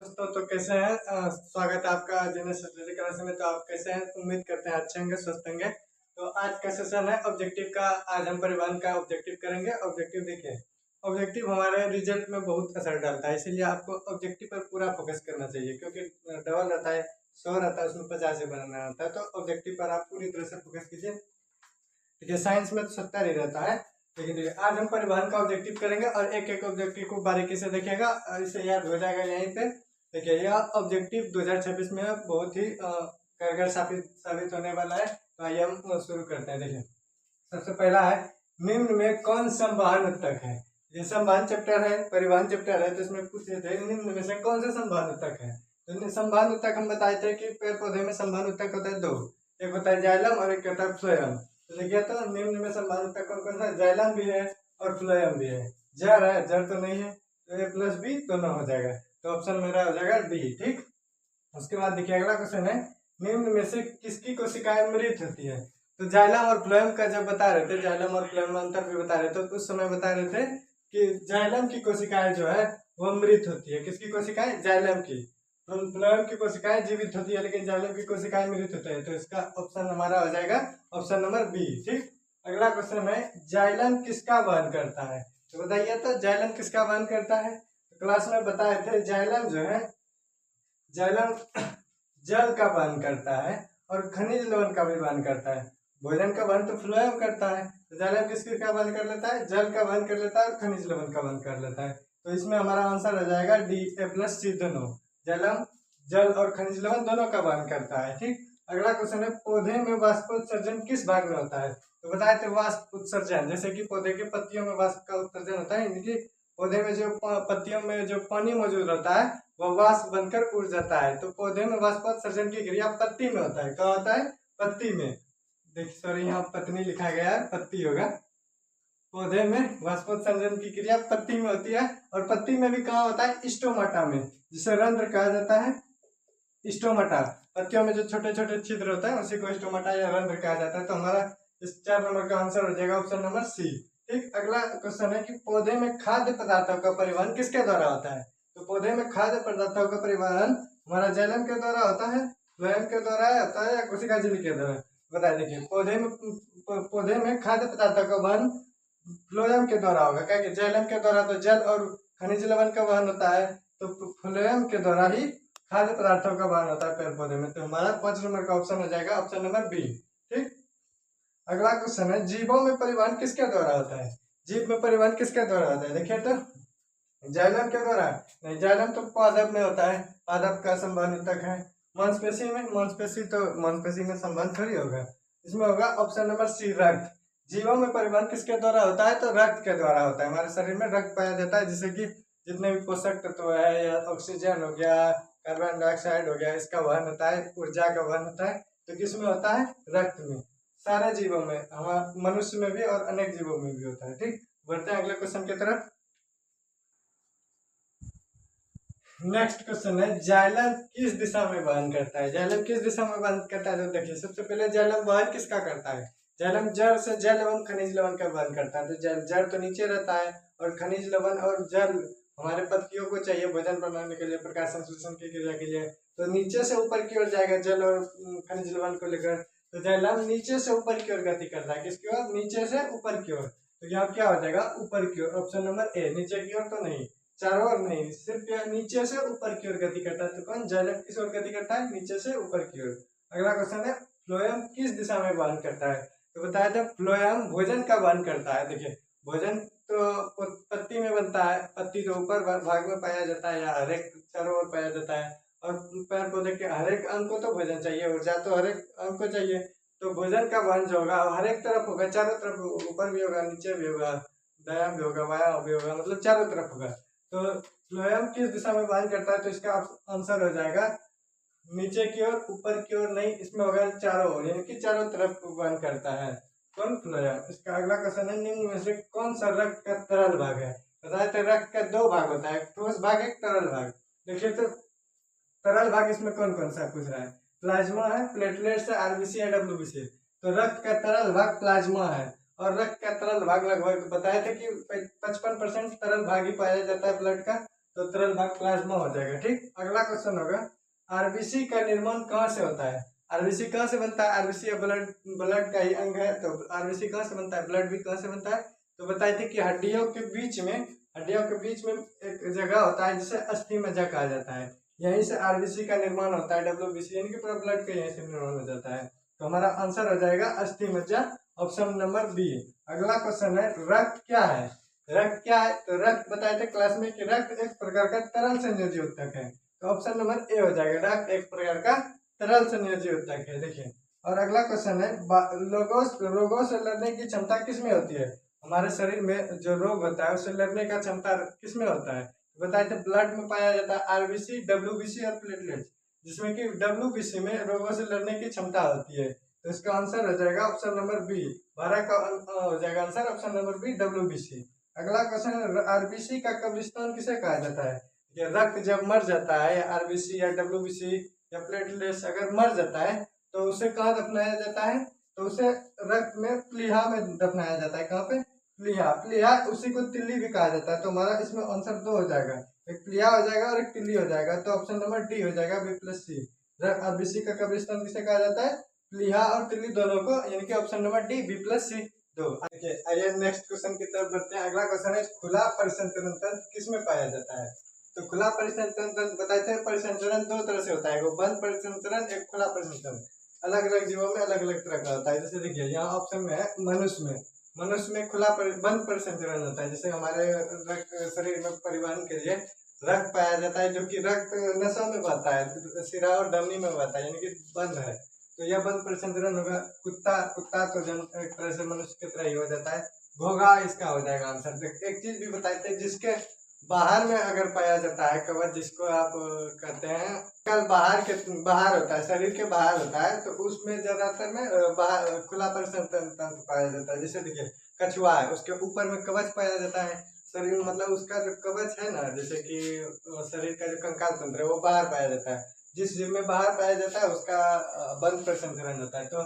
दोस्तों तो कैसे हैं। स्वागत है आपका जीनियस स्टडी क्लास में। तो आप कैसे हैं? उम्मीद करते हैं अच्छे होंगे, स्वस्थ होंगे। तो आज का सेशन है ऑब्जेक्टिव का। आज हम परिवहन का ऑब्जेक्टिव करेंगे। ऑब्जेक्टिव देखिए, ऑब्जेक्टिव हमारे रिजल्ट में बहुत असर डालता है, इसीलिए आपको ऑब्जेक्टिव पर पूरा फोकस करना चाहिए, क्योंकि डबल रहता है, 100 रहता है, उसमें 50 से बनाना रहता है। तो ऑब्जेक्टिव पर आप पूरी तरह से फोकस कीजिए। देखिए साइंस में तो 70 ही रहता है, लेकिन देखिए आज हम परिवहन का ऑब्जेक्टिव करेंगे और एक एक ऑब्जेक्टिव को बारीकी से देखिएगा, इसे याद हो जाएगा यहीं पे। देखिए यह ऑब्जेक्टिव 2026 में बहुत ही कारगर साबित होने वाला है। तो आइए हम शुरू करते हैं। देखिए सबसे पहला है, निम्न में कौन संवहन ऊतक है। ये संवहन चैप्टर है, परिवहन चैप्टर है, तो इसमें पूछे थे निम्न में से कौन सा संवहन ऊतक है। तो संवहन ऊतक हम बताए थे कि पेड़ पौधे में संवहन ऊतक होता है दो, एक होता है जाइलम और एक होता है फ्लोएम। तो देखिए तो निम्न में संवहन ऊतक कौन कौन सा, जाइलम भी है और फ्लोएम भी है। जड़ है, जड़ तो नहीं है, तो ए प्लस बी दोनों हो जाएगा। तो ऑप्शन मेरा हो जाएगा डी। ठीक, उसके बाद देखिए अगला क्वेश्चन है, निम्न में से किसकी कोशिकाएं मृत होती है। तो जाइलम और फ्लोएम का जब बता रहे थे, जाइलम और फ्लोएम में अंतर भी बता रहे थे, तो उस समय बता रहे थे कि जाइलम की कोशिकाएं जो है वो मृत होती है। किसकी कोशिकाएं? जाइलम की। तो फ्लोएम की कोशिकाएं जीवित होती है, लेकिन जाइलम की कोशिकाएं मृत होती है। तो इसका ऑप्शन हमारा हो जाएगा ऑप्शन नंबर बी। ठीक, अगला क्वेश्चन है, जाइलम किसका वहन करता है। तो बताइए तो जाइलम किसका वहन करता है। तो क्लास में बताए थे जाइलम जो है, जाइलम जल का वहन करता है और खनिज लवण का भी वहन करता है। भोजन का वहन तो फ्लोएम करता है, तो जाइलम किसका वहन कर लेता है? जल का वहन कर लेता है और खनिज लवण का वहन कर लेता है। तो इसमें हमारा आंसर हो जाएगा डी, ए प्लस सी दोनों। जाइलम जल और खनिज लवण दोनों का वहन करता है। ठीक, अगला क्वेश्चन है, पौधे में वाष्पोत्सर्जन किस भाग में होता है। तो बताए थे वाष्प उत्सर्जन, जैसे कि पौधे के पत्तियों में वाष्प का उत्सर्जन होता है, यानी कि पौधे में जो पत्तियों में जो पानी मौजूद रहता है वह वाष्प बनकर उड़ जाता है। तो पौधे में वाष्पोत्सर्जन की क्रिया पत्ती में होता है। क्या होता है? पत्ती में। देखिए सॉरी, यहाँ पत्नी लिखा गया है, पत्ती होगा। पौधे में वाष्पोत्सर्जन की क्रिया पत्ती में होती है, और पत्ती में भी कहाँ होता है? स्टोमाटा में, जिसे रंध्र कहा जाता है। स्टोमाटा, पत्तियों में जो छोटे छोटे छिद्र होता है उसी को स्टोमाटा या रंध्र कहा जाता है। तो हमारा इस 4 नंबर का आंसर हो जाएगा ऑप्शन नंबर सी। ठीक, अगला क्वेश्चन है कि पौधे में खाद्य पदार्थों का परिवहन किसके द्वारा होता है। तो पौधे में खाद्य पदार्थों का परिवहन हमारा जाइलम के द्वारा होता है, फ्लोएम के द्वारा होता है, या कोशिका झिल्ली के द्वारा। बता देखिए पौधे में खाद्य पदार्थों का वहन फ्लोएम के द्वारा होगा, क्या कि जाइलम के द्वारा तो जल और खनिज लवण का वहन होता है, तो फ्लोएम के द्वारा ही खाद्य पदार्थों का वहन होता है पेड़ पौधे में। तो हमारा 5 नंबर का ऑप्शन हो जाएगा ऑप्शन नंबर बी। ठीक, अगला क्वेश्चन है, जीवों में परिवहन किसके द्वारा होता है। जीव में परिवहन किसके द्वारा होता है। देखिए तो जाइलम के द्वारा नहीं, जाइलम तो पादप में होता है, पादप का संवहन ऊतक है। मांसपेशी में, मांसपेशी में संवहन थोड़ी होगा, इसमें होगा ऑप्शन नंबर सी, रक्त। जीवों में परिवहन किसके द्वारा होता है। तो रक्त के द्वारा होता है। हमारे शरीर में रक्त पाया जाता है, जिससे कि जितने भी पोषक तत्व है, या ऑक्सीजन हो गया, कार्बन डाइऑक्साइड हो गया, इसका वहन होता है, ऊर्जा का वहन होता है। तो किसमें होता है? रक्त में। सारे जीवों में, हमारे मनुष्य में भी और अनेक जीवों में भी होता है। ठीक, बढ़ते हैं अगले क्वेश्चन की तरफ। नेक्स्ट क्वेश्चन है, जाइलम किस दिशा में वहन करता है। जाइलम किस दिशा में वहन करता है। तो देखिए सबसे पहले जाइलम वहन किसका करता है। जाइलम जड़ से जल एवं खनिज लवण का वहन करता है। तो जड़ तो नीचे रहता है, और खनिज लवण और जल हमारे पत्तियों को चाहिए भोजन बनाने के लिए, प्रकाश संश्लेषण की क्रिया के लिए। तो नीचे से ऊपर की ओर जाएगा जल और खनिज लवण को लेकर। तो जाइलम नीचे से ऊपर की ओर गति करता है। किसकी ओर? नीचे से ऊपर की ओर। तो यहाँ क्या हो जाएगा? ऊपर की ओर। ऑप्शन नंबर ए, नीचे की ओर तो नहीं, चारों ओर नहीं, सिर्फ नीचे से ऊपर की ओर गति करता है। तो कौन? जाइलम किस ओर गति करता है? नीचे से ऊपर की ओर। अगला क्वेश्चन है, फ्लोएम किस दिशा में वहन करता है। तो बताया था फ्लोएम भोजन का वहन करता है। देखिए भोजन तो पत्ती में बनता है, पत्ती तो ऊपर भाग में पाया जाता है, या हर एक चारों ओर पाया जाता है, और पेड़ पौधे के हर एक अंग को तो भोजन चाहिए, ऊर्जा तो हर एक अंग को चाहिए। तो भोजन का वहन जो होगा हर एक तरफ होगा, चारों तरफ, ऊपर भी होगा, नीचे भी होगा, दायां भी होगा, बायां भी होगा, मतलब चारों तरफ होगा। तो फ्लोएम किस दिशा में वहन करता है। तो इसका आंसर हो जाएगा नीचे की ओर, ऊपर की ओर नहीं, इसमें होगा चारों ओर, यानी कि चारों तरफ वहन करता है। कौन? फ्लोएम। इसका अगला क्वेश्चन है, निम्न में से कौन सा रक्त का तरल भाग है। बताया तो रक्त का दो भाग होता है, एक ठोस भाग, एक तरल भाग। देखिए तो तरल भाग इसमें कौन कौन सा पूछ रहा है। प्लाज्मा है, प्लेटलेट्स है, आरबीसी है, डब्ल्यूबीसी। तो रक्त का तरल भाग प्लाज्मा है, और रक्त का तरल भाग लगभग बताए थे कि 55% तरल भाग ही पाया जाता है ब्लड का, तो तरल भाग प्लाज्मा हो जाएगा। ठीक, अगला क्वेश्चन होगा आरबीसी का निर्माण कहाँ से होता है। आरबीसी कहाँ से बनता है? आरबीसी ब्लड ब्लड का ही अंग है, तो आरबीसी कहाँ से बनता है, ब्लड भी कहाँ से बनता है? तो बताए थे कि हड्डियों के बीच में एक जगह होता है जिसे अस्थि मज्जा कहा जाता है, यहीं से आरबीसी का निर्माण होता है, डब्ल्यूबीसी यानी कि पूरा ब्लड का यहीं से निर्माण हो जाता है। तो हमारा आंसर हो जाएगा अस्थि मज्जा, ऑप्शन नंबर बी। अगला क्वेश्चन है रक्त क्या है। रक्त क्या है? तो रक्त बताए थे क्लास में कि रक्त एक प्रकार का तरल संयोजी उत्तक है, तो ऑप्शन नंबर ए हो जाएगा, रक्त एक प्रकार का तरल संयोजी उत्तक है। देखिए, और अगला क्वेश्चन है रोगों से लड़ने की क्षमता किसमें होती है। हमारे शरीर में जो रोग होता है उससे लड़ने का क्षमता किसमें होता है। बताए थे ब्लड में पाया जाता है, आरबीसी, डब्ल्यूबीसी और प्लेटलेट्स, जिसमें कि डब्ल्यूबीसी में रोगों से लड़ने की क्षमता होती है, तो इसका आंसर हो जाएगा ऑप्शन नंबर बी। 12 का हो जाएगा answer option number B, WBC. अगला क्वेश्चन है आरबीसी का कब्रिस्तान किसे कहा जाता है। ये रक्त जब मर जाता है, या आरबीसी या डब्ल्यूबीसी या प्लेटलेट्स अगर मर जाता है तो उसे कहाँ दफनाया जाता है, तो उसे रक्त में प्लीहा में दफनाया जाता है। कहाँ पे? प्लीहा। प्लीहा उसी को तिल्ली भी कहा जाता है, तो हमारा इसमें आंसर दो हो जाएगा, एक प्लीहा हो जाएगा और एक तिल्ली हो जाएगा, तो ऑप्शन नंबर डी हो जाएगा, बी प्लस सी। आरबीसी का कब्रिस्तान किसे कहा जाता है, प्लीहा और तिल्ली दोनों को, यानी कि option number d, b plus c दो। आइए नेक्स्ट क्वेश्चन की तरफ बढ़ते हैं। अगला क्वेश्चन है खुला परिसंचरण तंत्र किसमें पाया जाता है। तो खुला परिसंचरण तंत्र बताए थे, परिसंचरण दो तरह से होता है, वो बंद परिसंचरण, एक खुला परिसंचरण। अलग अलग जीवों में अलग अलग तरह का होता है। जैसे देखिए यहाँ ऑप्शन में है मनुष्य में बंद परिसंचरण होता है, जैसे हमारे रक्त शरीर में परिवहन के लिए रक्त पाया जाता है, जो कि रक्त नसों में बहता है, सिरा और धमनी में बहता है, यानी कि बंद है, तो यह बंद परिसंचरण होगा। कुत्ता तो एक तरह से मनुष्य की तरह ही हो जाता है, घोगा इसका हो जाएगा आंसर। एक चीज भी बताए थे, जिसके बाहर में अगर पाया जाता है कवच, जिसको आप कहते हैं कल बाहर होता है, शरीर के बाहर होता है, तो उसमें ज्यादातर में बाहर खुला परिसंचरण तंत्र पाया जाता है। जैसे देखिए कछुआ है, उसके ऊपर में कवच पाया जाता है, शरीर मतलब उसका जो कवच है ना, जैसे कि शरीर का जो कंकाल तंत्र है वो बाहर पाया जाता है। जिस जीव में बाहर पाया जाता है उसका बंद परिसंचरण होता है, तो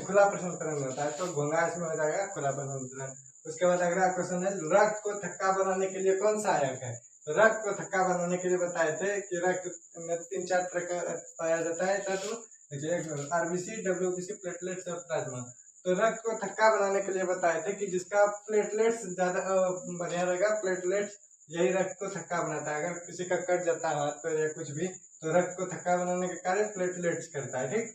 खुला परिसंचरण होता है, तो घोंघा इसमें हो जाएगा खुला परिसंचरण। उसके बाद अगला क्वेश्चन है रक्त को थक्का बनाने के लिए कौन सहायक है। तो रक्त को थक्का बनाने के लिए बताए थे कि रक्त में 3-4 तरह का पाया जाता है तत्व, देखिए आरबीसी, डब्ल्यूबीसी, प्लेटलेट्स और प्लाज्मा। तो रक्त को थक्का बनाने के लिए बताए थे कि जिसका प्लेटलेट्स ज्यादा बढ़िया रहेगा, प्लेटलेट्स यही रक्त को थक्का बनाता है। अगर किसी का कट जाता है हाथ पैर या कुछ भी, तो रक्त को थक्का बनाने के कार्य प्लेटलेट्स करता है। ठीक,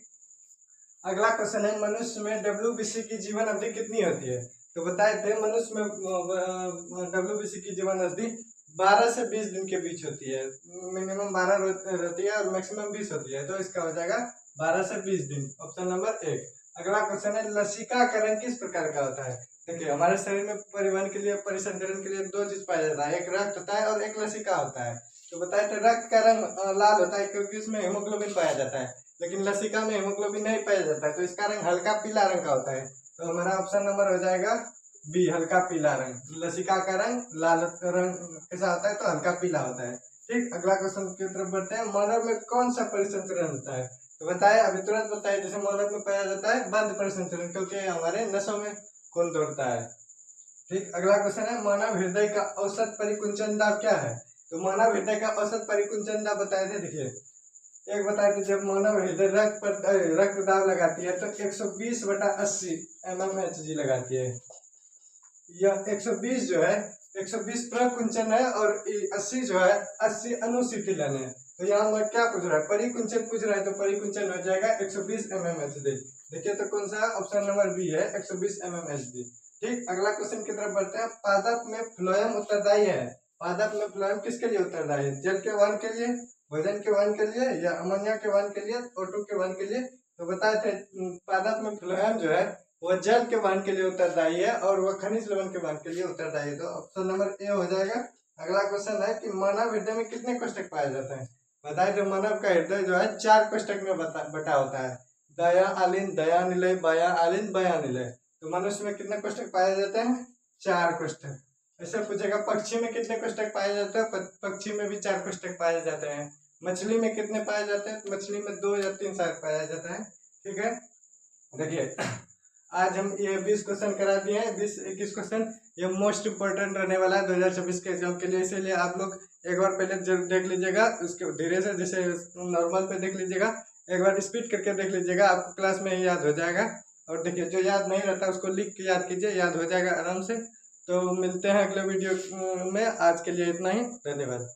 अगला क्वेश्चन है मनुष्य में डब्ल्यूबीसी की जीवन अवधि कितनी होती है। तो बताए थे मनुष्य में डब्ल्यूबीसी की जीवन अवधि 12 से 20 दिन के बीच होती है, मिनिमम 12 रहती है और मैक्सिमम 20 होती है, तो इसका हो जाएगा 12 से 20 दिन, ऑप्शन नंबर एक। अगला क्वेश्चन है लसिकाकरण किस प्रकार का होता है। देखिए हमारे शरीर में परिवहन के लिए, परिसंचरण के लिए दो चीज पाया जाता है, एक रक्त होता है और एक लसिका होता है। तो बताए थे रक्त का रंग लाल होता है क्योंकि उसमें हीमोग्लोबिन पाया जाता है, लेकिन लसिका में हीमोग्लोबिन नहीं पाया जाता है, तो इसका रंग हल्का पीला रंग का होता है, तो हमारा ऑप्शन नंबर हो जाएगा बी, हल्का पीला रंग। लसिका का रंग लाल रंग कैसा होता है, तो हल्का पीला होता है। ठीक, अगला क्वेश्चन की तरफ बढ़ते हैं। मानव में कौन सा परिसंचरण होता है। तो बताए अभी तुरंत बताए, जैसे मानव में पाया जाता है बंद परिसंचरण, क्योंकि हमारे नसों में खून दौड़ता है। ठीक, अगला क्वेश्चन है मानव हृदय का औसत परिकुंचन दाब क्या है। तो मानव हृदय का औसत परिकुंचन दाब बताए थे, देखिए एक बताए थे जब मानव हृदय रक्त दाब लगाती है तो 120/80 mmHg लगाती है। यह 120 जो है 120 प्रकुंचन है और 80 जो है 80 अनुशीतलन है। तो यहाँ मैं क्या पूछ रहा है, परिकुंचन पूछ रहा है, तो परिकुंचन हो जाएगा 120 mmHg। देखिए तो कौन सा, ऑप्शन नंबर बी है, 120 mmHg। ठीक, अगला क्वेश्चन की तरफ बढ़ते हैं। पादप में फ्लोएम उत्तरदायी है। पादप में फ्लोएम किसके लिए उत्तरदायी है, जल के वहन के लिए, भोजन के वहन के लिए, या अमोनिया के वहन के लिए, O2 के वहन के लिए। तो बताए थे पादप में फ्लोएम जो है वह जल के वहन के लिए उत्तरदायी है और वह खनिज लवण के वहन के लिए उत्तरदायी है, तो ऑप्शन नंबर ए हो जाएगा। अगला क्वेश्चन है कि मानव हृदय में कितने कोष्ठक पाए जाते हैं। बताए तो मानव का हृदय जो है 4 कोष्ठक में बटा होता है, दया आलिन, दया निलय, बया आलिन, बया निलय। तो मनुष्य में कितने कोष्ठक पाए जाते हैं, 4 कोष्ठक। ऐसे पूछेगा पक्षी में कितने कोष्ठक पाए जाते हैं, पक्षी में भी 4 कोष्ठक पाए जाते हैं। मछली में कितने पाए जाते हैं, मछली में 2 या 3 शायद पाया जाता है। ठीक है, देखिए आज हम ये 20 क्वेश्चन करा दिए हैं, 20-21 क्वेश्चन ये मोस्ट इम्पोर्टेंट रहने वाला है 2026 के एग्जाम के लिए। इसीलिए आप लोग एक बार पहले जरूर देख लीजिएगा, उसके धीरे से जैसे नॉर्मल पे देख लीजिएगा, एक बार स्पीड करके देख लीजिएगा, आपको क्लास में ही याद हो जाएगा। और देखिए जो याद नहीं रहता उसको लिख के याद कीजिए, याद हो जाएगा आराम से। तो मिलते हैं अगले वीडियो में, आज के लिए इतना ही, धन्यवाद।